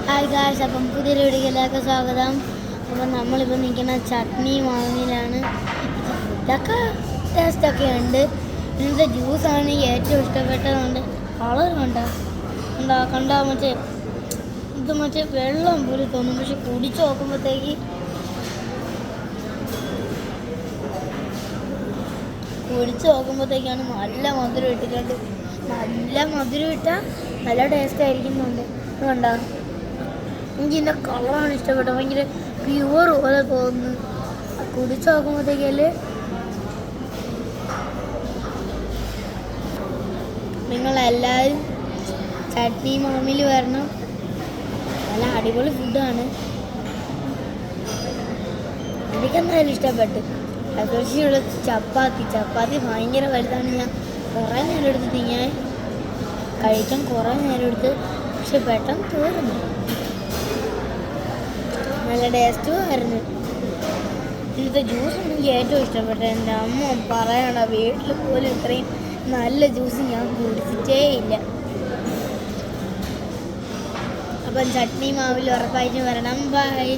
Hi guys, അപ്പം പുതിയൊരു വീഡിയോയിലേക്ക് സ്വാഗതം. അപ്പം നമ്മളിപ്പോൾ നിൽക്കുന്ന ചട്നി മാവിലാണ്. ഇതൊക്കെ ടേസ്റ്റൊക്കെ ഉണ്ട്. ഇന്നത്തെ ജ്യൂസാണ് ഏറ്റവും ഇഷ്ടപ്പെട്ടതുകൊണ്ട് കളർ കണ്ടാ മറ്റേ വെള്ളം പോലെ തോന്നും. പക്ഷെ കുടിച്ച് നോക്കുമ്പോഴത്തേക്കാണ് നല്ല മധുരം ഇട്ടിട്ടുണ്ട്. നല്ല മധുരം ഇട്ടാൽ നല്ല ടേസ്റ്റ് ആയിരിക്കുന്നുണ്ട്. കണ്ടോ, എനിക്ക് ഇതിൻ്റെ കളറാണ് ഇഷ്ടപ്പെട്ടത്. ഭയങ്കര പ്യുവർ പോലെ തോന്നുന്നു. കുടിച്ച് നോക്കുമ്പോഴത്തേക്കല്ലേ നിങ്ങളെല്ലാവരും ചട്നി മാമിൽ വരണം. നല്ല അടിപൊളി ഫുഡാണ്. എനിക്കെന്തായാലും ഇഷ്ടപ്പെട്ടു. അതുപോലെ ചപ്പാത്തി ഭയങ്കര വലുതാണ്. ഞാൻ കുറേ നേരം എടുത്ത് കഴിക്കാൻ കുറേ നേരം എടുത്ത്, പക്ഷെ പെട്ടെന്ന് തീർന്നു. നല്ല ടേസ്റ്റും ആയിരുന്നു. ഇന്നത്തെ ജ്യൂസ് എനിക്ക് ഏറ്റവും ഇഷ്ടപ്പെട്ടത്. എൻ്റെ അമ്മ പറയണ വീട്ടിൽ പോലും ഇത്രയും നല്ല ജ്യൂസ് ഞാൻ കുടിച്ചിട്ടേ ഇല്ല. അപ്പം ചട്നി മാവിൽ ഉറപ്പായിട്ട് വരണം. ബൈ.